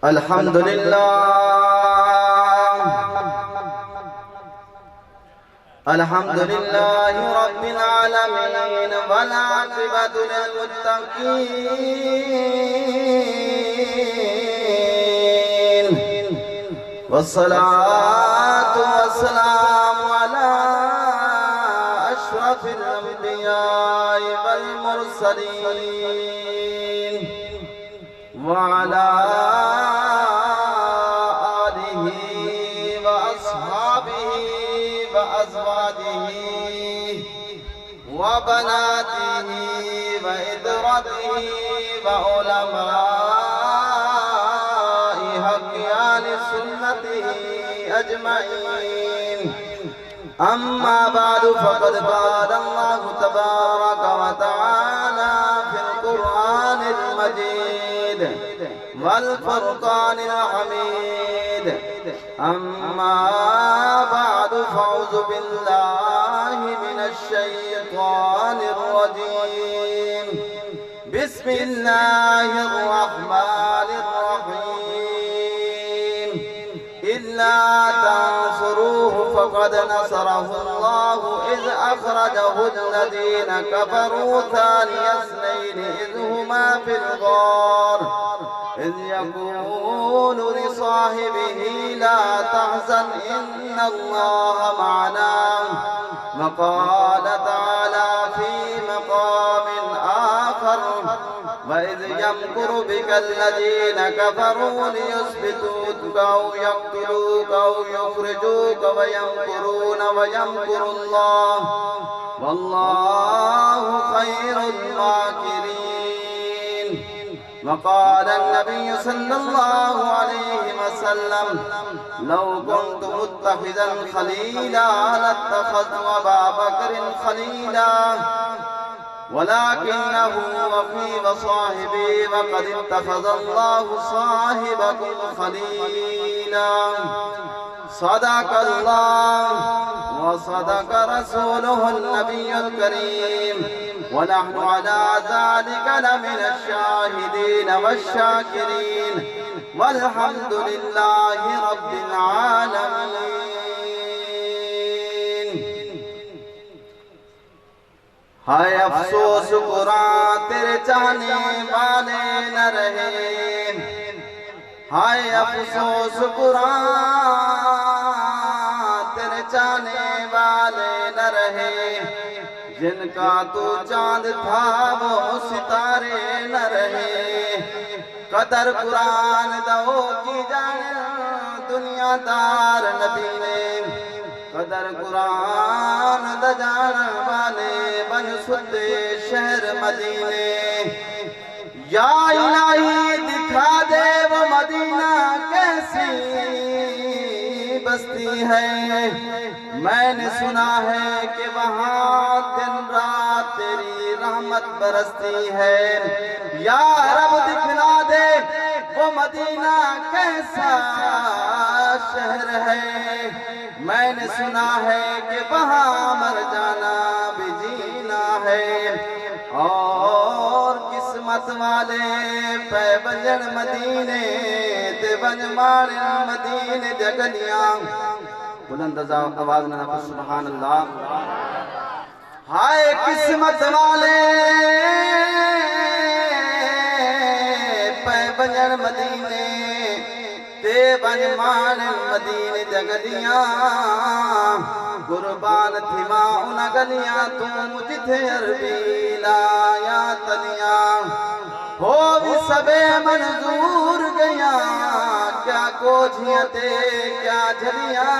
الحمد لله رب العالمين والعاقبة للمتقين والصلاة والسلام على أشرف الأنبياء والمرسلين وعلى آله وأصحابه وأزواجه وبناته وإدرته وعلماء حقيان سنته أجمعين. أما بعد فقد قال الله تبارك وتعالى في القرآن المجيد والفرقان الحميد. أما بعد فأعوذ بالله من الشيطان الرجيم. بسم الله الرحمن الرحيم. إلا تنصروه فقد نصره الله إذ أخرجه الذين كفروا ثاني اثنين إذ هما في الغار إذ يقول لصاحبه لا تحزن إن الله معنا. وقال تعالى في مقام آخر وإذ يمكر بك الذين كفروا ليثبتوك أو يقتلوك أو يخرجوك ويمكرون ويمكر الله والله خير الماكرين. وقال النبي صلى الله عليه وسلم لو كنت متخذا خليلا لاتخذت أبا بكر خليلا ولكنه وفي وصاحبي وقد اتخذ الله صاحبكم خليلا. صدق الله وصدق رسوله النبي الكريم ونحن على ذلك لمن الشاهدين والشاكرين والحمد لله رب العالمين. ہائے افسوس قرآن تیرے چاہنے والے نہ رہے. ہائے افسوس قرآن تیرے چاہنے والے نہ رہے. جن کا تو چاند تھا وہ ستارے نہ رہے. قدر قرآن دو کی جانے دنیا دار نبی نے. قدر قرآن دجان والے بن سدے شہر مدینے. یا الہی دکھا دے وہ مدینہ کیسی بستی ہے. میں نے سنا ہے کہ وہاں دن رات تیری رحمت برستی ہے. یا رب دکھلا دے وہ مدینہ کیسا شہر ہے. میں نے سنا ہے کہ وہاں مر جانا بھی جینا ہے. اور قسمت والے پہ بنجن مدینے تے بن مارن مدینے جگلیاں. بلند آواز میں نفس سبحان اللہ. ہائے قسمت والے پہ بنجن مدینے تے بن مارن مدینے جگلیاں. قربان تھی ماں ان گلیاں تو جتھے عربی لایا تلیاں. ہو بھی سبے منظور گیاں کیا کوجھیاں تے کیا جھلیاں.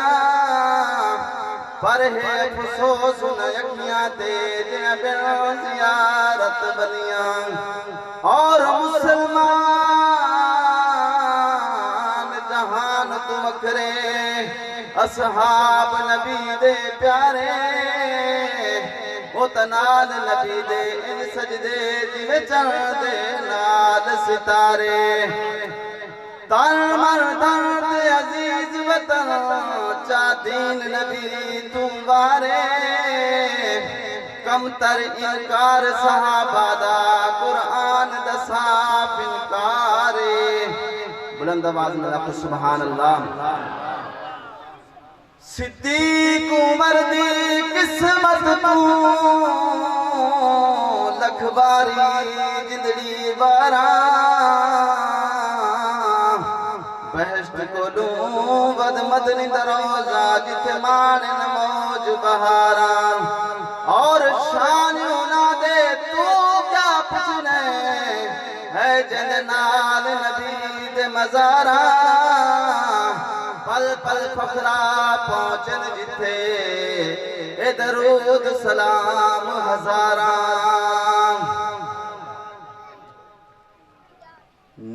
پر ہے افسوس ان یکیاں تے جن بن زیارت بلیاں. اور مسلمان جہان تو مکرے اصحاب نبی دے پیارے. اتنال نبی دے ان سجدے جوے چڑھ دے نال ستارے. تن مر درد عزیز وطن چا دین نبی تمہارے. کم تر انکار صحابہ دا قرآن دا صاف انکارے. بلند آواز میں لکھ سبحان اللہ۔ صدیق عمر دی قسمت تو لکھ باری جندڑی بارا بہشت کو لوں ود مدنی دروزہ جتھے مانن موج بہارا اور شان ہونا دے تو کیا پچھنے ہے جند نال نبی دے مزارا پل پل فخرا پہنچن جتھے اے درود سلام ہزارا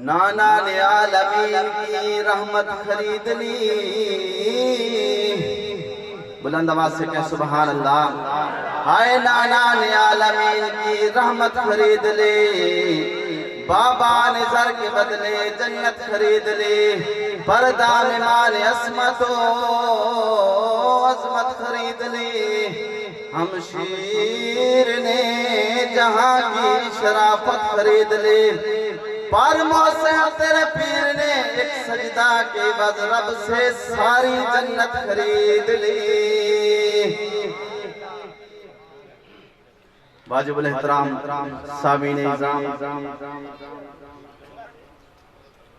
نانا نے عالمین کی رحمت خرید لی بلند آواز سے کہہ سبحان اللہ ہائے نانا نے عالمین کی رحمت خرید لی بابا نے زر کے بدلے جنت خرید لی پردہ میں مال عصمت و عظمت خرید لی ہم شیر نے جہاں کی شرافت خرید لی پر موسیٰ تیرے پیر نے ایک سجدہ کے بعد رب سے ساری جنت خرید لی واجب الاحترام سامعین اعظام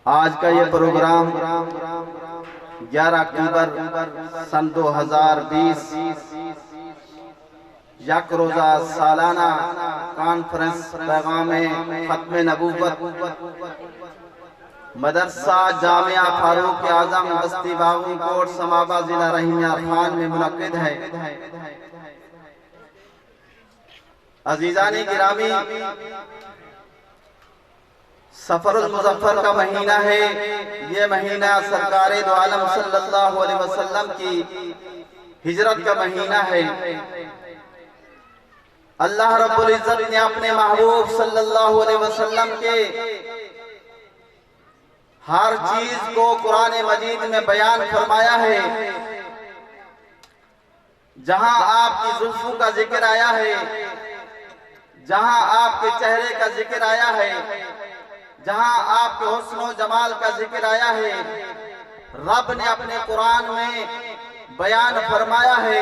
آج کا یہ پروگرام 11 اکتوبر سن 2020 یک روزہ سالانہ کانفرنس پیغام ختم نبوت مدرسہ جامعہ فاروق اعظم بستی باغی کوٹ سمابہ ضلع رحیمیہ خان میں منعقد ہے۔ عزیزان گرامی سفر المظفر کا مہینہ ہے، یہ مہینہ سرکار دو عالم صلی اللہ علیہ وسلم کی ہجرت کا مہینہ ہے۔ اللہ رب العزت نے اپنے محبوب صلی اللہ علیہ وسلم کے ہر چیز کو قرآن مجید میں بیان فرمایا ہے۔ جہاں آپ کی زلفوں کا ذکر آیا ہے، جہاں آپ کے چہرے کا ذکر آیا ہے، جہاں آپ کے حسن و جمال کا ذکر آیا ہے، رب نے اپنے قرآن میں بیان فرمایا ہے۔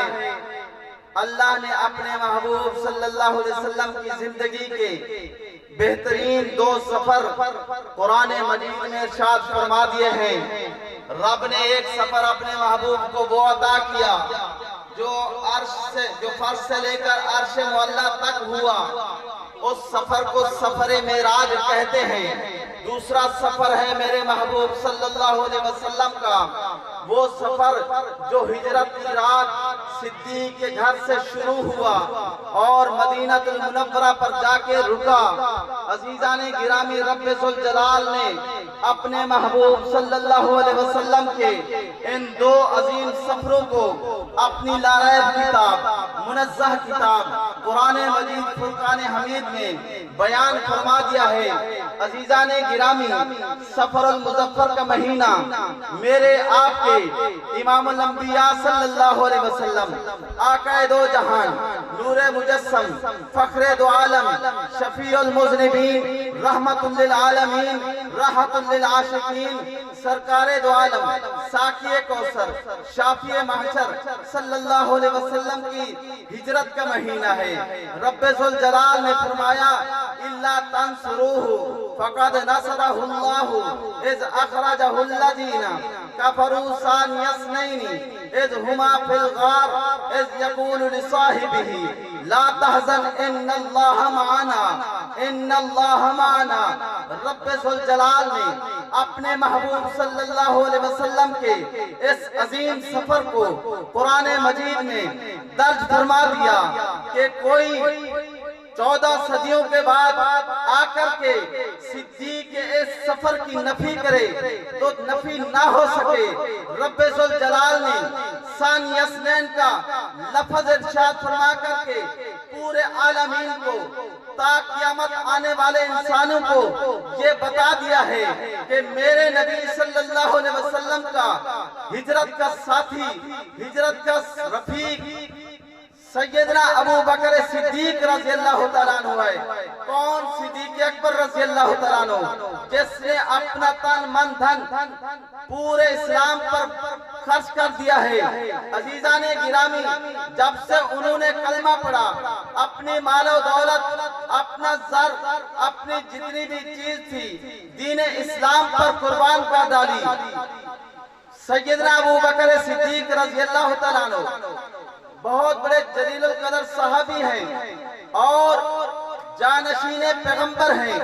اللہ نے اپنے محبوب صلی اللہ علیہ وسلم کی زندگی کے بہترین 2 سفر قرآن مجید میں ارشاد فرما دیے ہیں۔ رب نے ایک سفر اپنے محبوب کو وہ عطا کیا جو فرش سے لے کر عرش معلیٰ تک ہوا، اس سفر کو سفر معراج کہتے ہیں۔ دوسرا سفر ہے میرے محبوب صلی اللہ علیہ وسلم کا، وہ سفر جو ہجرت کی رات صدیق کے گھر سے شروع ہوا اور مدینہ المنورہ پر جا کے رکا۔ عزیزان گرامی رب ذوالجلال نے اپنے محبوب صلی اللہ علیہ وسلم کے ان 2 عظیم سفروں کو اپنی لاریب کتاب منزہ کتاب قرآن مجید فرقان حمید میں بیان فرما دیا ہے۔ عزیزان گرامی سفر المظفر کا مہینہ میرے آپ کے امام الانبیاء صلی اللہ علیہ وسلم آقا دو جہان نور مجسم فخر دو عالم شفیع المذنبین رحمت للعالمین راحت للعاشقین سرکار دو عالم ساقی کوثر شافی محشر صلی اللہ علیہ وسلم کی ہجرت کا مہینہ ہے۔ رب ذوالجلال نے فرمایا اِلَّا تَنْصُرُوهُ فَقَدْ نَصَرَهُ اللَّهُ اِذْ أَخْرَجَهُ الَّذِينَ كَفَرُوا ثَانِيَ اثْنَيْنِ اِذْ هُمَا فِي الْغَارِ اِذْ يَقُولُ لِصَاحِبِهِ لَا تَحْزَنْ إِنَّ اللَّهَ مَعَنَا إِنَّ اللَّهَ مَعَنَا۔ رب ذوالجلال نے اپنے محبوب صلی اللہ علیہ وسلم کے اس عظیم سفر کو قرآن مجید میں درج فرما دیا کہ کوئی 14 صدیوں کے بعد آ کر کے صدیق کے اس سفر کی نفی کرے تو نفی نہ ہو سکے۔ رب ذوالجلال نے ثانی اثنین کا لفظ ارشاد فرما کر کے پورے عالمین کو تا قیامت آنے والے انسانوں کو یہ بتا دیا ہے کہ میرے نبی صلی اللہ علیہ وسلم کا ہجرت کا ساتھی، ہجرت کا رفیق، سیدنا ابو بکر صدیق رضی اللہ تعالیٰ عنہ ہے۔ کون؟ صدیق اکبر رضی اللہ تعالیٰ عنہ، جس نے اپنا تن من دھن پورے اسلام پر خرچ کر دیا ہے۔ عزیزان گرامی، جب سے انہوں نے کلمہ پڑھا، اپنی مال و دولت، اپنا زر، اپنی جتنی بھی چیز تھی، دین اسلام پر قربان کر ڈالی۔ سیدنا ابو بکر صدیق رضی اللہ تعالیٰ عنہ بہت بڑے جلیل القدر صحابی ہیں اور جانشین پیغمبر ہیں،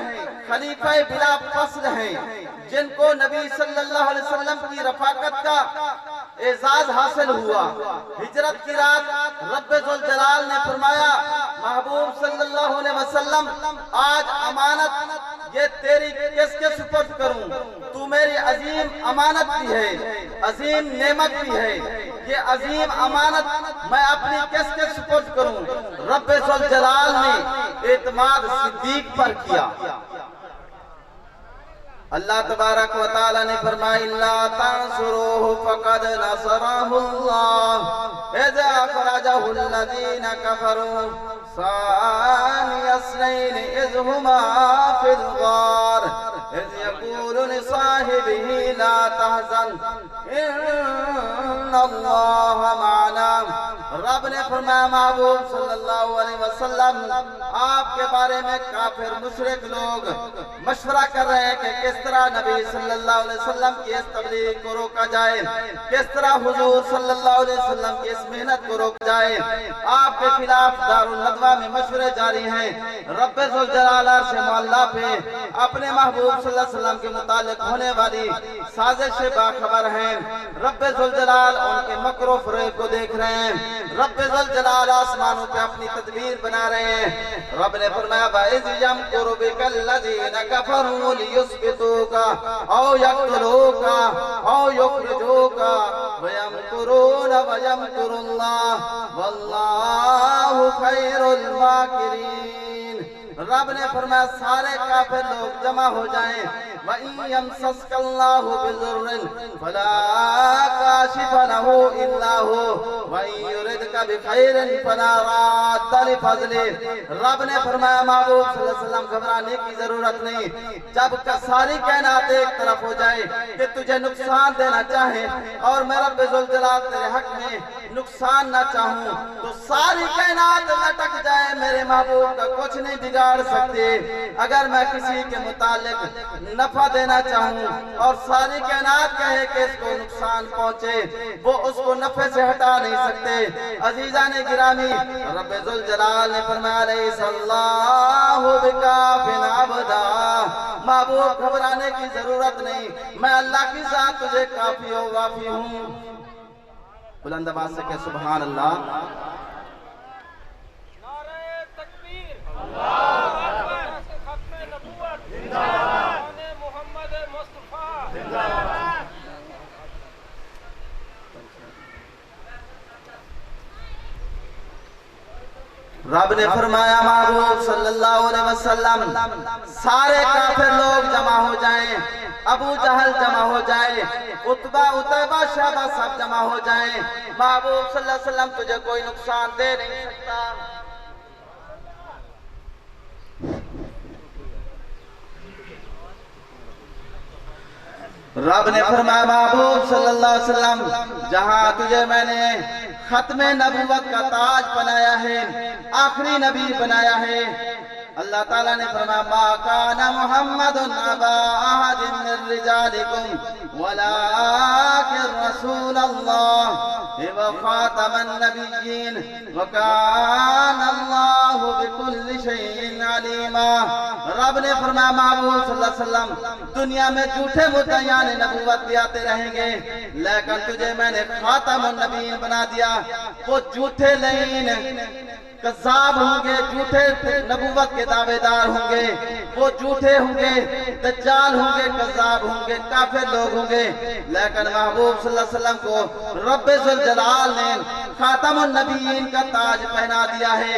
خلیفہ بلا فصل ہیں، جن کو نبی صلی اللہ علیہ وسلم کی رفاقت کا اعزاز حاصل ہوا۔ ہجرت کی رات رب ذوالجلال نے فرمایا، محبوب صلی اللہ علیہ وسلم، آج امانت یہ تیری کس کے سپرد کروں؟ تو میری عظیم امانت بھی ہے، عظیم نعمت بھی ہے، یہ عظیم امانت میں اپنی کس کے سپرد کروں؟ رب ذوالجلال نے اعتماد صدیق پر کیا۔ اللہ تبارک و تعالی نے فرمایا، لا تنصروه فقد نصره الله اذ اخرجه الذين كفروا ثاني اثنين اذ هما في الغار اذ يقول لصاحبه لا تحزن ان الله معنا۔ رب نے فرمایا، محبوب صلی اللہ علیہ وسلم، آپ کے بارے میں کافر مشرک لوگ مشورہ کر رہے ہیں کہ کس طرح نبی صلی اللہ علیہ وسلم کی اس تبلیغ کو روکا جائے، کس طرح حضور صلی اللہ علیہ وسلم کی اس محنت کو روکا جائے۔ آپ کے خلاف دارالندوہ میں مشورے جاری ہیں۔ رب ذوالجلال سے معلّہ پہ اپنے محبوب صلی اللہ علیہ وسلم کے متعلق ہونے والی سازش سے باخبر ہیں۔ رب ذوالجلال ان کے مکر و فریب کو دیکھ رہے ہیں۔ رب ذوالجلال آسمانوں پہ اپنی تدبیر بنا رہے ہیں۔ رب نے فرمایا، وَإِذْ يَمْكُرُ بِكَ الَّذِينَ كَفَرُوا لِيُثْبِتُوكَ أَوْ يَقْتُلُوكَ أَوْ يُخْرِجُوكَ وَيَمْكُرُونَ وَيَمْكُرُ اللَّهُ وَاللَّهُ خَيْرُ الْمَاكِرِينَ۔ رب نے فرمایا، سارے کافر لوگ جمع ہو جائیں۔ وَإِن يَمْسَسْكَ اللَّهُ بِضُرٍّ فَلَا كَاشِفَ لَهُ إِلَّا هُوَ وَإِن يُرِدْكَ بِخَيْرٍ فَلَا رَادَّ لِفَضْلِهِ۔ رب نے فرمایا، محبوب صلی اللہ علیہ وسلم، گھبرانے کی ضرورت نہیں۔ جب ساری کائنات ایک طرف ہو جائے کہ تجھے نقصان دینا چاہے اور میں رب ذوالجلال تیرے حق میں نقصان نہ چاہوں، تو ساری کائنات لٹک جائے، میرے محبوب کا کچھ نہیں بگاڑ سکتے۔ اگر میں کسی کے متعلق نفع دینا چاہوں اور ساری کائنات کہے کہ اس کو نقصان پہنچے، وہ اس کو نفع سے ہٹا نہیں سکتے۔ عزیزان گرامی، رب ذوالجلال نے فرمایا، لیس اللہ بکافٍ عبدا۔ محبوب، گھبرانے کی ضرورت نہیں، میں اللہ کی ذات تجھے کافی و وافی ہوں۔ بلند آواز سے کہ سبحان اللہ۔ نعرہ تکبیر، اللہ اکبر، ختم نبوت، زندہ باد، محمد مصطفیٰ، زندہ باد۔ رب نے فرمایا، محبوب صلی اللہ علیہ وسلم، سارے کافر لوگ جمع ہو جائیں، ابو جہل جمع ہو جائے، عتبہ عتیبہ شیبہ سب جمع ہو جائیں۔ محبوب صلی اللہ علیہ وسلم، تجھے کوئی نقصان دے نہیں سکتا۔ رب نے فرمایا، محبوب صلی اللہ علیہ وسلم، جہاں تجھے میں نے ختم نبوت کا تاج بنایا ہے، آخری نبی بنایا ہے، اللہ تعالیٰ نے فرمایا، ما کان محمد ابا احد من رجالکم ولکن رسول اللہ وخاتم النبیین وکان اللہ بکل شیء علیما۔ رب نے فرمایا، محبوب صلی اللہ علیہ وسلم، دنیا میں جھوٹے مدعیان نبوت بھی آتے رہیں گے، لیکن تجھے میں نے خاتم النبیین بنا دیا۔ وہ جھوٹے لعین کذاب ہوں گے، جھوٹے نبوت کے دعوے دار ہوں گے، وہ جھوٹے ہوں گے، دجال ہوں گے، کذاب ہوں گے، کافر لوگ ہوں گے، لیکن محبوب صلی اللہ علیہ وسلم کو رب ذوالجلال نے خاتم النبیین کا تاج پہنا دیا ہے۔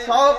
100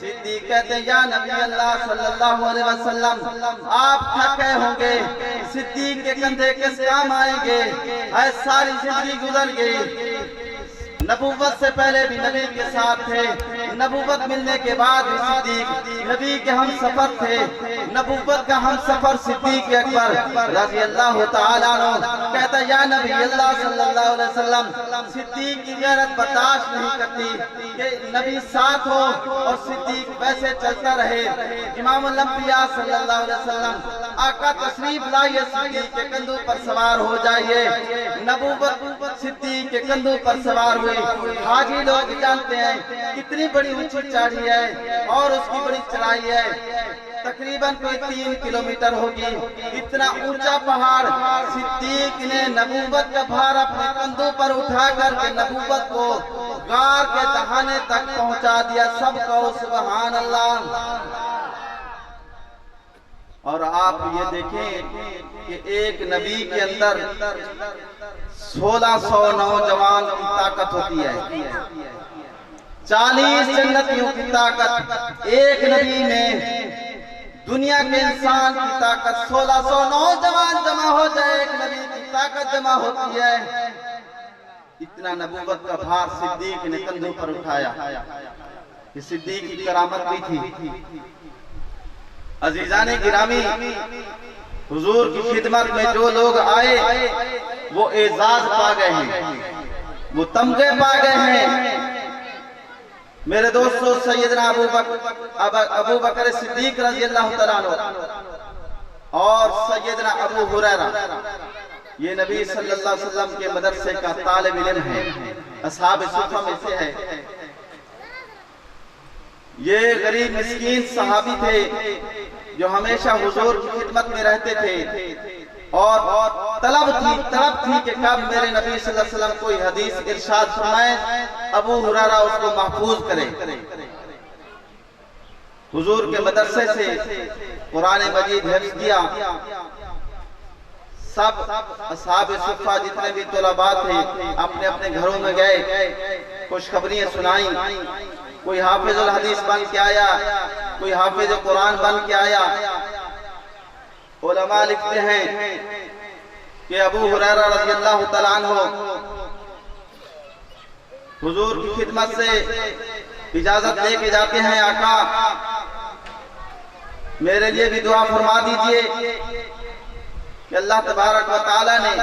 صدیق کہتے ہیں یا نبی اللہ صلی اللہ علیہ وسلم آپ تھک گئے ہوں گے، صدیق کے کندھے کس کام آئیں گے، ہے ساری زندگی گزر گئی، نبوت سے پہلے بھی نبی کے ساتھ تھے، نبوت ملنے کے بعد بھی صدیق نبی کے ہم سفر تھے، نبوت کا ہم سفر صدیق اکبر رضی اللہ تعالیٰ عنہ کہتا یا نبی اللہ صلی اللہ علیہ وسلم صدیق کی غیرت برداشت نہیں کرتی کہ نبی ساتھ ہو اور صدیق ویسے چلتا رہے۔ امام الانبیاء صلی اللہ علیہ وسلم آقا تشریف لائیے، صدیق کے کندھوں پر سوار ہو جائیے، نبوت صدیق کے کندھوں پر سوار ہوئی۔ حاجی لوگ جانتے ہیں کتنی بڑی اونچی چڑھائی ہے اور اس کی بڑی چڑھائی ہے، تقریباً کوئی 3 کلومیٹر ہوگی، اتنا اونچا پہاڑ صدیق نے نبوت کا بھار اپنے کندھوں پر اٹھا کر کے نبوت کو غار کے دہانے تک پہنچا دیا۔ سب کہو سبحان اللہ۔ اور آپ یہ دیکھیں کہ ایک نبی کے اندر 1600 نوجوان کی طاقت ہوتی ہے، 40 جنتیوں کی طاقت ایک نبی میں، دنیا کے انسان کی طاقت 1600 نوجوان جمع ہو جائے ایک نبی کی طاقت جمع ہوتی ہے۔ اتنا نبوت کا بھار صدیق نے کندھوں پر اٹھایا، یہ صدیق کی کرامت بھی تھی۔ عزیزان گرامی، حضور کی خدمت میں جو لوگ آئے وہ اعزاز پا گئے ہیں، وہ تمغے پا گئے ہیں۔ میرے دوستو، سیدنا ابو بکر صدیق رضی اللہ تعالیٰ عنہ اور سیدنا ابو ہریرہ یہ نبی صلی اللہ علیہ وسلم کے مدرسے کا طالب علم ہے، اصحاب صفہ میں سے ہے۔ یہ غریب مسکین صحابی تھے جو ہمیشہ حضور کی خدمت میں رہتے تھے اور طلب تھی کہ کب میرے نبی صلی اللہ علیہ وسلم کوئی حدیث ارشاد فرمائے، ابو ہریرہ اس کو محفوظ کرے۔ حضور کے مدرسے سے قرآن مجید حفظ کیا۔ سب اصحاب صفہ جتنے بھی طلباء تھے اپنے اپنے گھروں میں گئے، خوشخبریاں سنائیں، کوئی حافظ الحدیث بن کے آیا، کوئی حافظ قرآن بن کے آیا۔ علماء لکھتے ہیں کہ ابو ہریرہ رضی اللہ تعالیٰ عنہ حضور کی خدمت سے اجازت لے کے جاتے ہیں، آقا میرے لیے بھی دعا فرما دیجئے کہ اللہ تبارک و تعالیٰ نے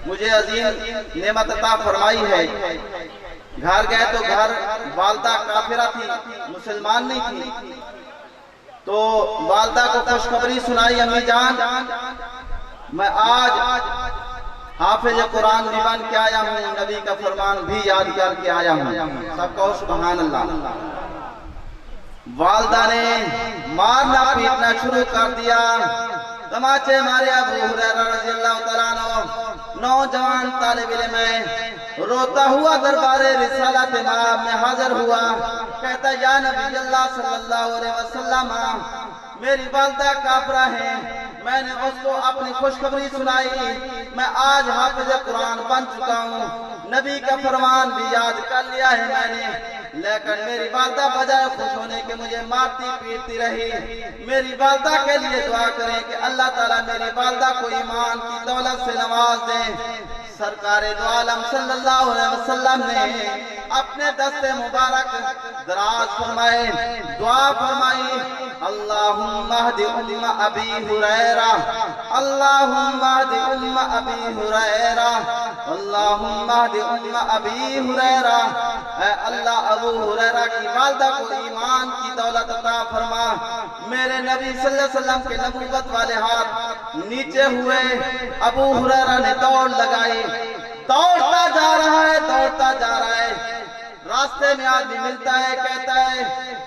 مجھے عظیم نعمت عطا فرمائی ہے۔ گھر گئے تو گھر والدہ کافرہ تھی، مسلمان نہیں تھی، تو والدہ کو خوشخبری سنائی، امی جان میں آج حافظ قرآن بھی بن کے آیا ہوں، نبی کا فرمان بھی یاد کر کے آیا ہوں۔ سب کہو سبحان اللہ۔ والدہ نے مارنا پیٹنا شروع کر دیا، تماچے مارے ابو ہریرہ رضی اللہ تعالیٰ عنہ، نوجوان طالب علم ہے، روتا ہوا دربار رسالت امام میں حاضر ہوا، کہتا یا نبی اللہ صلی اللہ علیہ وسلم میری والدہ کافرہ ہیں، میں نے اس کو اپنی خوشخبری سنائی، میں آج حافظ قرآن بن چکا ہوں، نبی کا فرمان بھی یاد کر لیا ہے میں نے، لیکن میری والدہ بجائے خوش ہونے کے مجھے مارتی پیٹتی رہی۔ میری والدہ کے لیے دعا کریں کہ اللہ تعالیٰ میری والدہ کو ایمان کی دولت سے نواز دیں۔ سرکار دو عالم صلی اللہ علیہ وسلم نے اپنے دست مبارک دراز فرمائے، دعا فرمائی، اللہم اہد ام ابی ہریرہ، اللہم اہد ام ابی ہریرہ، اللہم اہد ام ابی ہریرہ، اے اللہ ابو ہریرہ کی والدہ کو ایمان کی دولت عطا فرما۔ میرے نبی صلی اللہ علیہ وسلم کے نبوت والے ہاتھ نیچے ہوئے، ابو ہریرہ نے دوڑ لگائی، دوڑتا جا رہا ہے، دوڑتا جا رہا ہے، راستے میں آدمی ملتا ہے، کہتا ہے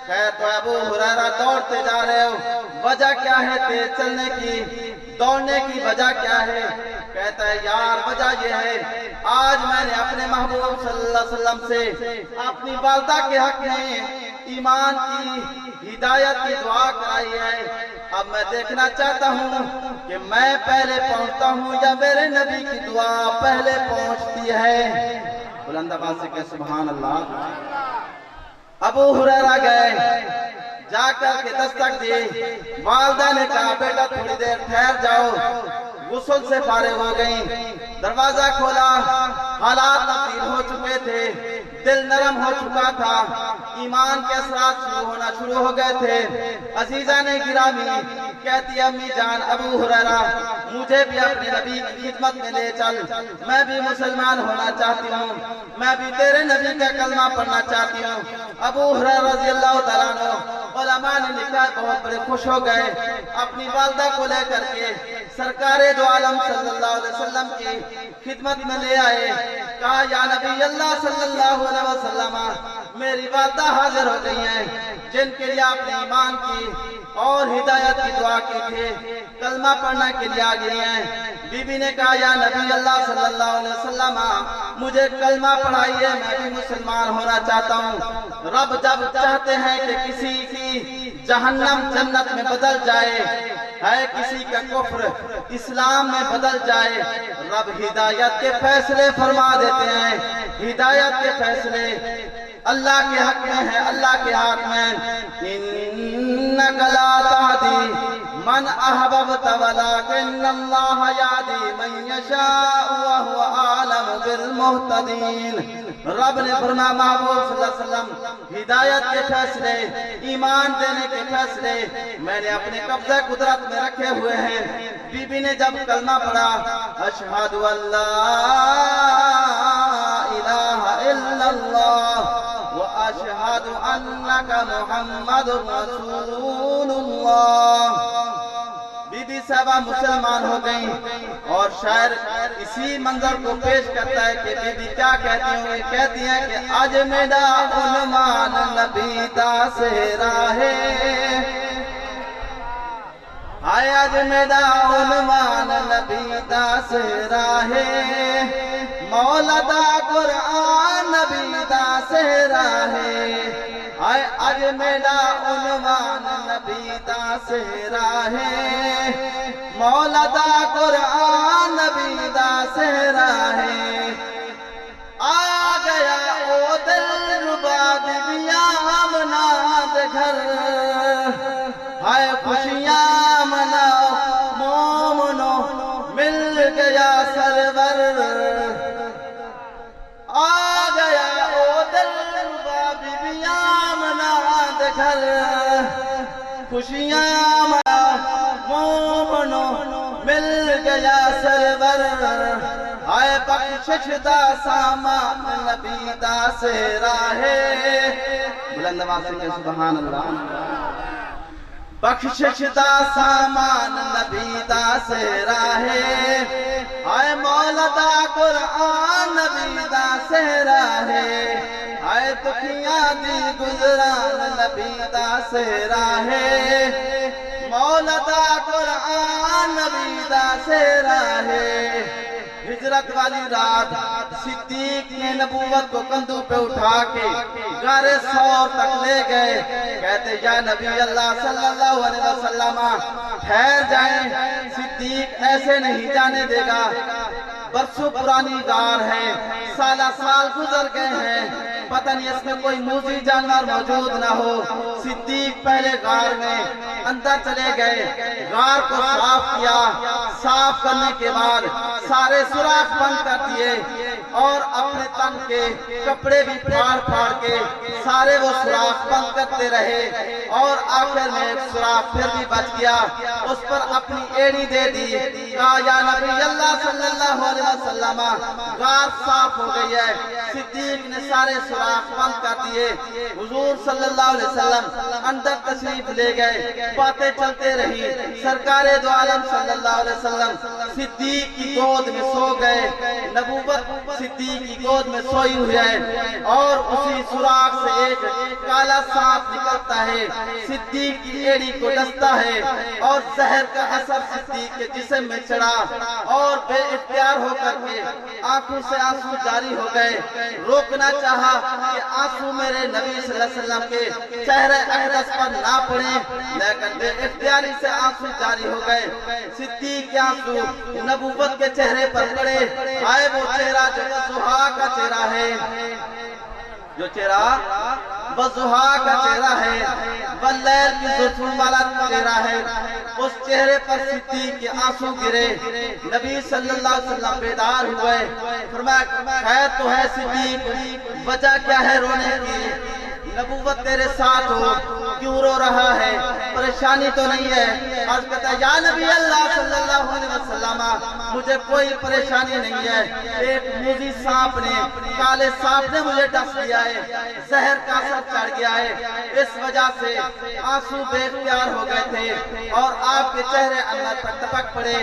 خیر تو ابو ہریرہ دوڑتے جا رہے ہو، وجہ کیا ہے تیز چلنے کی، دوڑنے کی وجہ کیا ہے؟ کہتا ہے یار وجہ یہ ہے آج میں نے اپنے محبوب صلی اللہ علیہ وسلم سے اپنی والدہ کے حق میں ایمان کی ہدایت کی دعا کرائی ہے، اب میں دیکھنا چاہتا ہوں کہ میں پہلے پہنچتا ہوں یا میرے نبی کی دعا پہلے پہنچتی ہے۔ بلند آواز سے کہ سبحان اللہ۔ ابو ہریرہ گئے، جا کر کے دستک دی، والدہ نے کہا بیٹا تھوڑی دیر ٹھہر جاؤ، غسل سے فارغ ہو گئیں، دروازہ کھولا، حالات تبدیل ہو چکے تھے، دل نرم ہو چکا تھا، ایمان کے اثرات ہونا شروع ہو گئے تھے۔ عزیزہ نے گرامی کہتی امی جان ابو ہریرہ مجھے بھی اپنے نبی کی خدمت میں لے چل، میں بھی مسلمان ہونا چاہتی ہوں، میں بھی تیرے نبی کا کلمہ پڑھنا چاہتی ہوں۔ ابو ہریرہ رضی اللہ تعالیٰ عنہ علماء نے لکھا بہت بڑے خوش ہو گئے، اپنی والدہ کو لے کر کے سرکار دو عالم صلی اللہ علیہ وسلم کی خدمت میں لے آئے، کہا یا نبی اللہ صلی اللہ علیہ وسلم میری والدہ حاضر ہو گئی ہیں جن کے لیے آپ نے ایمان کی اور ہدایت کی دعا کی تھی، کلمہ پڑھنے کے لیے آ گئی ہیں۔ بی بی نے کہا یا نبی اللہ صلی اللہ علیہ وسلم مجھے کلمہ پڑھائیے، میں بھی مسلمان ہونا چاہتا ہوں۔ رب جب چاہتے ہیں کہ کسی کی جہنم جنت میں بدل جائے، ہے کسی کا کفر اسلام میں بدل جائے، رب ہدایت کے فیصلے فرما دیتے ہیں۔ ہدایت کے فیصلے اللہ کے حق میں ہے، اللہ کے حق میں۔ انک لا تہدی من احببت ولکن اللہ یہدی من یشاء وہو اعلم بالمہتدین۔ رب نے فرمایا محبوب صلی اللہ علیہ وسلم ہدایت کے فیصلے، ایمان دینے کے فیصلے میں نے اپنے قبضہ قدرت میں رکھے ہوئے ہیں۔ بی بی نے جب کلمہ پڑھا اشہد ان لا الہ الا اللہ واشہد انک محمد رسول اللہ، بی بی صاحبہ مسلمان ہو گئیں۔ اور شاعر اسی منظر کو پیش کرتا ہے کہ بی بی کیا کہتی ہوں، کہتی ہیں کہ آج میرا عنوان نبی دا سہرا ہے، آج میرا عنوان نبی دا سہرا ہے، مولا دا قرآن نبی دا سہرا ہے، آج میرا عنوان نبی دا سہرا ہے، مولا دا قرآن نبی دا سہرا ہے۔ آ گیا او دل ربا بیبیاں آمنہ دے گھر، ہائے خوشیاں مناؤ مومنو مل گیا سرور، آ گیا او دل ربا بیبیاں آمنہ دے گھر، خوشیاں مناؤ مومنو مل گیا سرور، آئے بخشش دا سامان نبی دا سہرا ہے۔ بلند آواز سے کہ سبحان اللہ۔ بخشش دا سامان نبی دا سہرا ہے، آئے مولا دا قرآن نبی دا سہرا ہے، آئے دکھیاں دی گزران نبی دا سہرا ہے، مولا دا قرآن نبی دا سہرا ہے۔ ہجرت والی رات صدیق نے نبوت کو کندھوں پہ اٹھا کے غار ثور تک لے گئے، کہتے یا نبی اللہ صلی اللہ علیہ وسلم ٹھہر جائیں، صدیق ایسے نہیں جانے دے گا، برسوں پرانی غار ہے، سالہ سال گزر گئے ہیں، پتہ نہیں اس میں کوئی موذی جانور موجود نہ ہو۔ صدیق پہلے غار میں اندر چلے گئے، غار کو صاف کیا، صاف کرنے کے بعد سارے سوراخ بند کر دیے اور اپنے تن کے کپڑے بھی پھاڑ پھاڑ کے سارے وہ سوراخ بند کرتے رہے، اور آخر میں ایک سوراخ پھر بھی بچ گیا، اس پر اپنی ایڑی دے دی، کہا یا نبی اللہ صلی اللہ علیہ وسلم غار صاف ہو گئی ہے۔ صدیق نے سارے سوراخ بند کر دیے، حضور صلی اللہ علیہ وسلم اندر تشریف لے گئے، باتیں چلتے رہی، سرکار دو عالم صلی اللہ علیہ وسلم صدیق کی گود میں سو گئے، نبوت صدیق کی گود میں سوئی ہوئی ہے، اور اسی سوراخ سے ایک کالا سانپ نکلتا ہے، صدیق کی ایڑی کو ڈستا ہے، اور زہر کا اثر صدیق کے جسم میں چڑھا، اور بے اختیار ہو کر کے آنکھوں سے آنسو جاری ہو گئے۔ روکنا چاہا کہ آنسو میرے نبی صلی اللہ علیہ وسلم کے چہرے اقدس پر نہ پڑیں، لیکن بے اختیاری سے آنسو جاری ہو گئے۔ صدیق کے آنسو نبوت کے چہرے پر پڑے، آئے وہ چہرہ جو سہاگ کا چہرہ ہے، جو چہرہ وضحا کا چہرہ ہے، واللیل کی زلفوں والا چہرہ ہے۔ اس چہرے پر صدیق کے آنسو گرے، نبی صلی اللہ علیہ وسلم بیدار ہوئے، فرمایا خیر تو ہے صدیق، وجہ کیا ہے رونے کی؟ نبوت تیرے ساتھ ہو، کیوں رو رہا ہے؟ پریشانی تو نہیں ہے؟ عرض کرتا ہے یا نبی اللہ صلی اللہ علیہ وسلم مجھے کوئی پریشانی نہیں ہے، ایک موذی سانپ نے، کالے سانپ نے مجھے ڈس لیا ہے، زہر کا اثر چڑھ گیا ہے، اس وجہ سے آنسو بے اختیار ہو گئے تھے اور آپ کے چہرے اندر تک ٹپک پڑے۔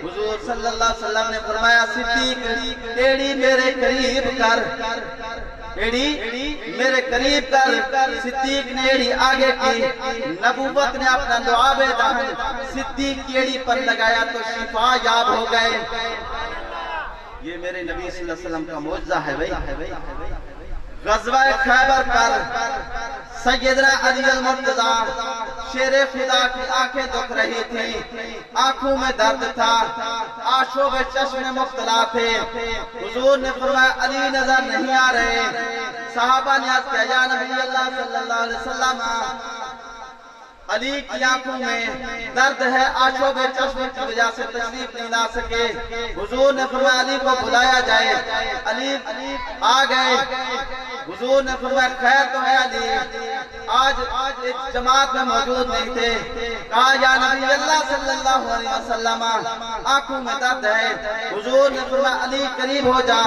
حضور صلی اللہ علیہ وسلم نے فرمایا صدیق ایڑی میرے قریب کر، ایڑی میرے قریب کر۔ صدیق نے ایڑی آگے کی، نبوت نے اپنا لعاب دہن صدیق کی ایڑی پر لگایا تو شفا یاب ہو گئے۔ یہ میرے نبی صلی اللہ علیہ وسلم کا معجزہ ہے بھائی۔ غزوہ خیبر پر سیدنا علی المرتضی شیر خدا کی آنکھیں دکھ رہی تھی، آنکھوں میں درد تھا، آشوب چشم میں مبتلا تھے۔ حضور نے فرمایا علی نظر نہیں آ رہے۔ صحابہ نے عرض کیا یا نبی اللہ صلی اللہ علیہ وسلم علی کی آنکھوں میں درد ہے، آشوب چشم کی وجہ سے تشریف نہیں لا سکے۔ حضور نے فرمایا علی کو بلایا جائے، علی آ گئے۔ حضور نے فرمایا خیر تو ہے علی، آج اس جماعت میں موجود نہیں تھے۔ کہا یا نبی اللہ صلی اللہ علیہ وسلم آنکھوں میں درد ہے۔ حضور نے فرمایا علی قریب ہو جا۔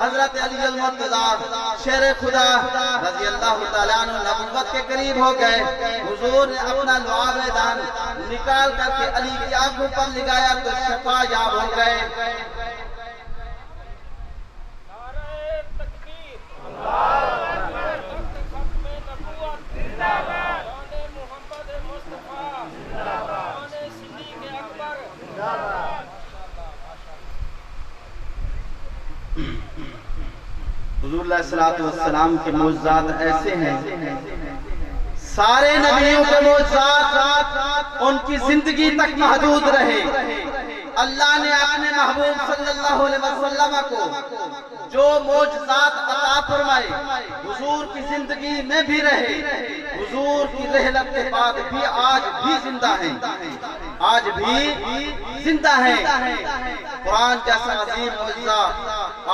حضرت علی المرتضی شیر خدا رضی اللہ تعالیٰ عنہ نبوت کے قریب ہو گئے۔ حضور نے اپنا لعاب دہن نکال کر کے علی کی آنکھوں پر لگایا تو شفا یاب ہو گئے۔ حضور علیہ الصلوۃ والسلام کے معجزات ایسے ہیں، سارے نبیوں کے معجزات ان کی زندگی تک محدود رہے۔ اللہ نے اپنے محبوب صلی اللہ علیہ وسلم کو جو معجزات عطا فرمائے حضور کی زندگی میں بھی رہے، حضور کی رحلت کے بعد بھی آج بھی زندہ ہیں، آج بھی زندہ ہیں۔ قرآن جیسا عظیم معجزہ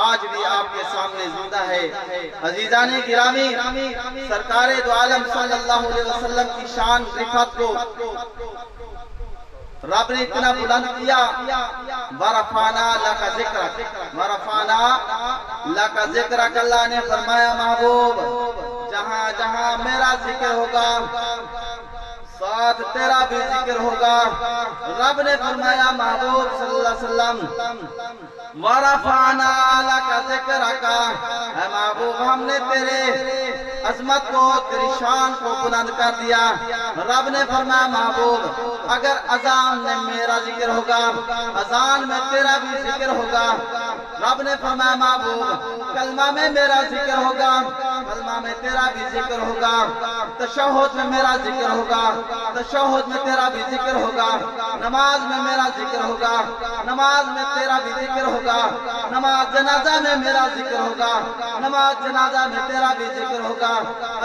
آج بھی آپ کے سامنے زندہ ہے۔ عزیزان گرامی، سرکار دو عالم صلی اللہ علیہ وسلم کی شان رفعت کو رب نے اتنا بلند کیا، وَرَفَعْنَا لَكَ ذِكْرَكَ وَرَفَعْنَا لَكَ ذِكْرَكَ۔ اللہ نے فرمایا محبوب جہاں جہاں میرا ذکر ہوگا ساتھ تیرا بھی ذکر ہوگا۔ رب نے فرمایا محبوب صلی اللہ علیہ وسلم وَرَفَعْنَا لَكَ ذِكْرَكَ، اے محبوب ہم نے تیرے عظمت کو، تیری شان کو بلند کر دیا۔ رب نے فرمایا محبوب اگر اذان میں میرا ذکر ہوگا اذان میں تیرا بھی ذکر ہوگا۔ رب نے فرمایا محبوب کلمہ میں میرا ذکر ہوگا کلمہ میں تیرا بھی ذکر ہوگا، تشہد میں میرا ذکر ہوگا تشہد میں تیرا بھی ذکر ہوگا، نماز میں میرا ذکر ہوگا نماز میں تیرا بھی ذکر ہوگا، نماز جنازہ میں میرا ذکر ہوگا نماز جنازہ میں تیرا بھی ذکر ہوگا۔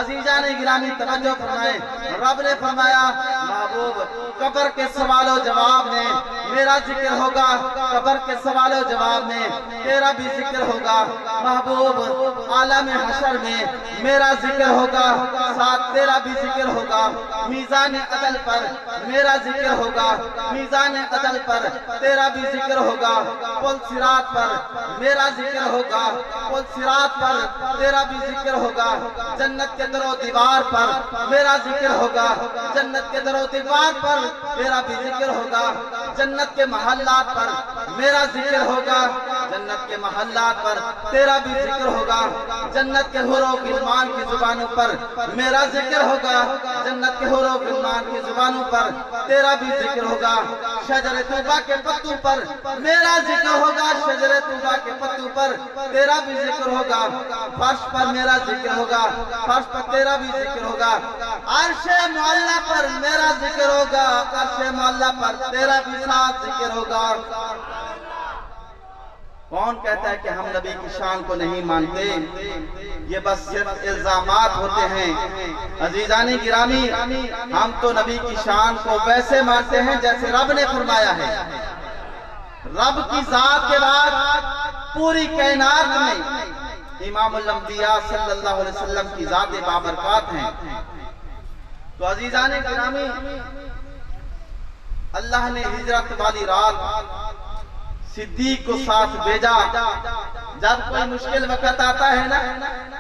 عزیزان گرامی توجہ فرمائیں، رب نے فرمایا محبوب قبر کے سوال و جواب میں میرا ذکر ہوگا، قبر کے سوال و جواب میں تیرا بھی ذکر ہوگا۔ محبوب عالم حشر میں میرا ذکر ہوگا ساتھ تیرا بھی ذکر ہوگا۔ میزان عدل پر میرا ذکر ہوگا میزان عدل پر تیرا بھی ذکر ہوگا۔ پل صراط پر میرا ذکر ہوگا پل صراط پر تیرا بھی ذکر ہوگا۔ جنت کے در و دیوار پر میرا ذکر ہوگا جنت کے در و دیوار پر تیرا بھی ذکر ہوگا۔ جنت کے محلات پر میرا ذکر ہوگا جنت کے محلات پر تیرا بھی ذکر ہوگا۔ جنت کے حور و غلمان کی زبانوں پر میرا ذکر ہوگا جنت کے حور و غلمان کی زبانوں پر تیرا بھی ذکر ہوگا۔ شجر طوبہ کے پتوں پر میرا ذکر ہوگا شجر طوبہ کے پتوں پر تیرا بھی ذکر ہوگا۔ فرش پر میرا ذکر ہوگا فرش پر تیرا بھی ذکر ہوگا۔ عرش معلیٰ پر میرا ذکر ہوگا عرش معلیٰ پر تیرا بھی ساتھ ذکر ہوگا۔ کون کہتا ہے کہ ہم نبی کی شان کو نہیں مانتے؟ یہ بس صرف الزامات ہوتے ہیں۔ عزیزان گرامی، ہم تو نبی کی شان کو ویسے مانتے ہیں جیسے رب نے فرمایا ہے۔ رب کی ذات کے بعد پوری کائنات میں امام الانبیاء صلی اللہ علیہ وسلم کی ذات بابرکات ہیں۔ تو عزیزان گرامی، اللہ نے ہجرت والی رات صدیق کو ساتھ بھیجا۔ جب کوئی مشکل وقت آتا ہے نا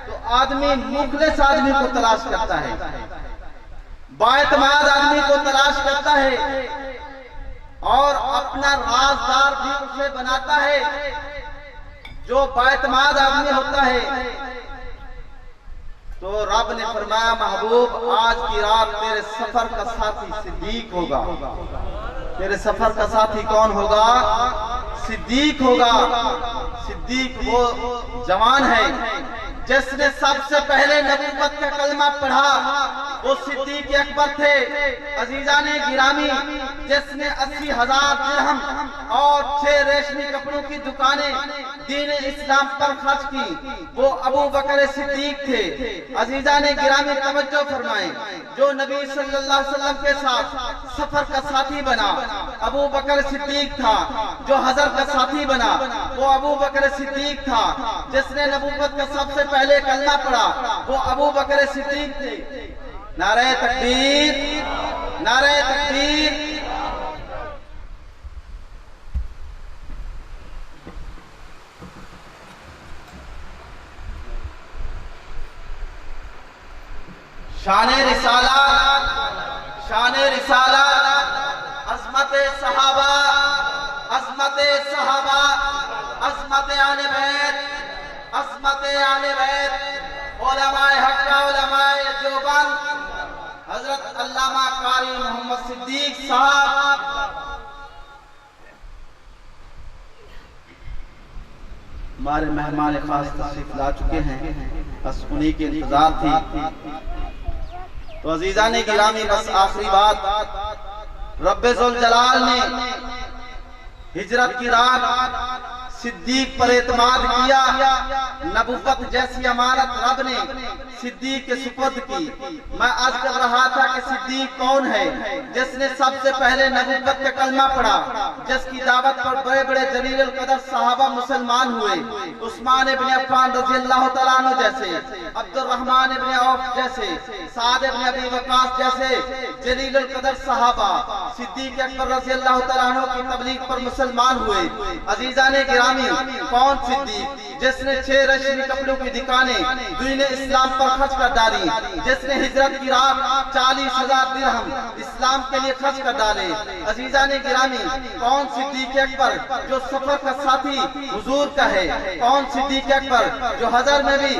تو آدمی مخلص آدمی کو تلاش کرتا ہے، بااعتماد آدمی کو تلاش کرتا ہے، اور اپنا رازدار بھی اسے بناتا ہے جو بااعتماد آدمی ہوتا ہے۔ تو رب نے فرمایا محبوب آج کی رات تیرے سفر کا ساتھی صدیق ہوگا۔ تیرے سفر کا ساتھی کون ہوگا؟ صدیق ہوگا۔ صدیق وہ جوان ہے جس نے سب سے پہلے نبوت کا کلمہ پڑھا، وہ صدیق اکبر تھے۔ عزیزان گرامی، جس نے 80,000 درہم اور 6 ریشمی کپڑوں کی دکانیں دین اسلام پر خرچ کی، وہ ابو بکر صدیق تھے۔ عزیزان گرامی توجہ فرمائیں، جو نبی صلی اللہ علیہ وسلم کے ساتھ سفر کا ساتھی بنا ابو بکر صدیق تھا۔ جو حضر کا ساتھی بنا وہ ابو بکر صدیق تھا۔ جس نے نبوت کا سب سے پہلے کلمہ پڑھا وہ ابو بکر صدیق تھے۔ نعرہ تکبیر، نعرہ تکبیر۔ شان رسالت، شان رسالت، عظمت صحابہ، عظمت صحابہ، عظمت آل بیت، عظمت آل بیت، علماء حق، علماء دیوبند، حضرت علامہ قاری محمد صدیق صاحب۔ ہمارے مہمان خاص تشریف لا چکے ہیں، بس انہی کے انتظار تھی۔ تو عزیزان گرامی، بس آخری بات، رب ذوالجلال نے ہجرت کی رات صدیق پر اعتماد کیا۔ نبوت جیسی امانت رب نے صدیق کے سپرد کی۔ میں عرض کر رہا تھا کہ صدیق کون ہے؟ جس نے سب سے پہلے نبوت کا کلمہ پڑھا، جس کی دعوت پر بڑے بڑے جلیل القدر صحابہ مسلمان ہوئے۔ عثمان ابن عفان رضی اللہ تعالیٰ عنہ جیسے، عبد الرحمن ابن عوف جیسے، سعد ابن ابی وقاص جیسے جلیل القدر صحابہ صدیق اکبر رضی اللہ تعالیٰ عنہ کی تبلیغ پر مسلمان ہوئے۔ عزیزان گرامی، کون صدیق؟ جس نے 6 ریشمی کپڑوں کی دکانیں دین اسلام پر خرچ کر ڈالی، جس نے ہجرت کی رات 40,000 درہم اسلام کے لیے خرچ کر ڈالے۔ عزیزان گرامی، کون صدیق اکبر جو سفر کا ساتھی حضور کا ہے؟ کون صدیق اکبر جو حضر میں بھی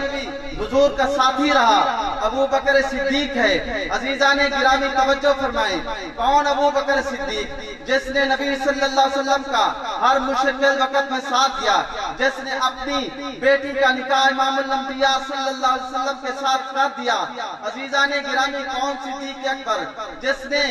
حضور کا ساتھی رہا؟ ابو بکر صدیق ہے۔ عزیزان گرامی توجہ فرمائیں، کون ابو بکر صدیق؟ جس نے نبی صلی اللہ علیہ وسلم کا ہر مشکل وقت میں ساتھ دیا، جس نے اپنی بیٹی کا نکاح امام الانبیاء صلی اللہ علیہ وسلم کے ساتھ کر دیا۔ عزیزان گرامی، کون صدیق اکبر جس نے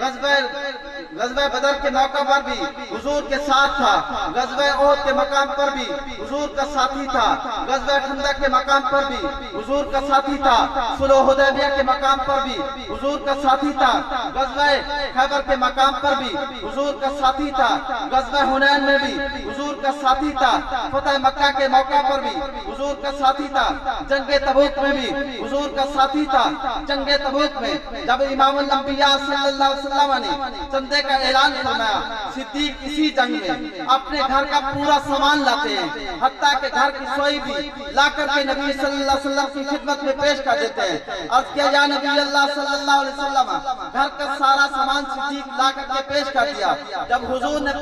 غزوہ بدر کے موقع پر بھی حضور کے ساتھ تھا، غزوہ احد کے مقام پر بھی حضور کا ساتھی تھا، غزوہ خندق کے مقام پر بھی حضور کا ساتھی تھا، صلح حدیبیہ کے مقام پر بھی حضور کا ساتھی تھا، غزوہ خیبر کے مقام پر بھی حضور کا ساتھی تھا، غزوہ حنین میں بھی حضور کا ساتھی تھا، فتح مکہ کے موقع پر بھی حضور کا ساتھی تھا، جنگ تبوک میں بھی حضور کا ساتھی تھا۔ جنگ تبوک میں جب امام الانبیاء صلی اللہ علیہ وسلم نے چندے کا اعلان فرمایا، صدیق اسی جنگ میں اپنے گھر کا پورا سامان لاتے ہیں، حتیٰ کہ گھر کی سوئی بھی لا کر کے نبی صلی اللہ علیہ وسلم کی خدمت میں پیش کر دیتے ہیں۔ عرض کیا یا نبی اللہ صلی اللہ علیہ وسلم، گھر کا سارا سامان صدیق لا کر کے پیش کر دیا۔ جب حضور نے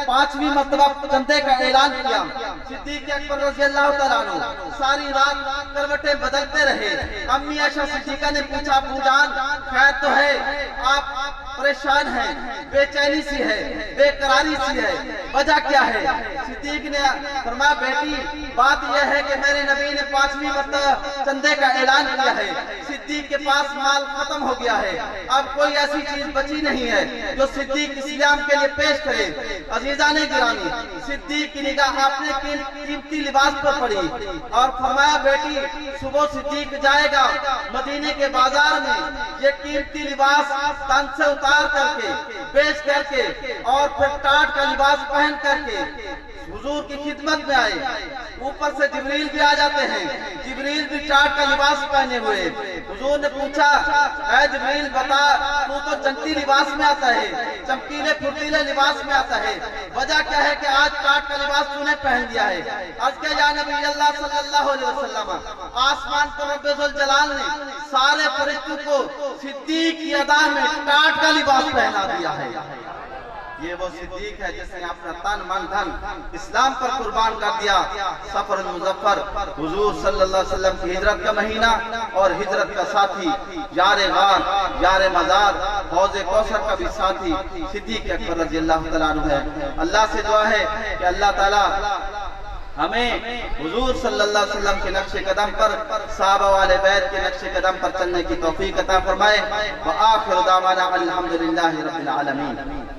5ویں مرتبہ چندے کا اعلان کیا، صدیق اکبر رضی اللہ تعالیٰ عنہ ساری رات کروٹیں بدلتے رہے۔ امی عائشہ صدیقہ نے پوچھا، ابو جان خیر تو ہے؟ آپ پریشان ہیں، بے چینی سی ہے، بے قراری سی ہے، وجہ کیا ہے؟ صدیق نے فرمایا، بیٹی بات یہ ہے کہ میرے نبی نے 5ویں مرتبہ چندے کا اعلان کیا ہے۔ صدیق کے پاس مال ختم ہو گیا ہے، اب کوئی ایسی چیز بچی نہیں ہے جو صدیق اسلام کے لیے پیش کرے۔ عزیزان گرامی، صدیق کی نگاہ اپنے قیمتی لباس پر پڑی اور فرمایا بیٹی صبح صدیق جائے گا مدینے کے بازار میں یہ قیمتی لباس تن سے اتار کر کے بیچ کر کے اور پھر ٹاٹ کا لباس پہن کر کے حضور کی خدمت میں آئے۔ اوپر سے جبریل بھی آ جاتے ہیں، جبریل بھی ٹاٹ کا لباس پہنے ہوئے۔ حضور نے پوچھا اے جبریل بتا تو چمکی لباس میں آتا ہے، چمکیلے پھرتیلے لباس میں آتا ہے، وجہ کیا ہے کہ آج ٹاٹ کا لباس تو نے پہن دیا ہے؟ آج کہ یا نبی اللہ صلی اللہ علیہ وسلم، آسمان پر رب ذوالجلال نے سارے فرشتوں کو صدیق کی ادا میں ٹاٹ کا لباس پہنا دیا ہے۔ یہ وہ صدیق ہے جس نے اپنا تن من دھن اسلام پر قربان کر دیا۔ سفر المظفر، حضور صلی اللہ علیہ وسلم کی ہجرت کا مہینہ اور ہجرت کا ساتھی، یار غار، یار مزار، حوض کوثر کا بھی ساتھی صدیق اکبر رضی اللہ تعالیٰ عنہ ہے۔ اللہ سے دعا ہے کہ اللہ تعالیٰ ہمیں حضور صلی اللہ علیہ وسلم کے نقش قدم پر، صحابہ والے بیت کے نقش قدم پر چلنے کی توفیق عطا فرمائے۔ وآخر دعوانا الحمدللہ رب العالمین۔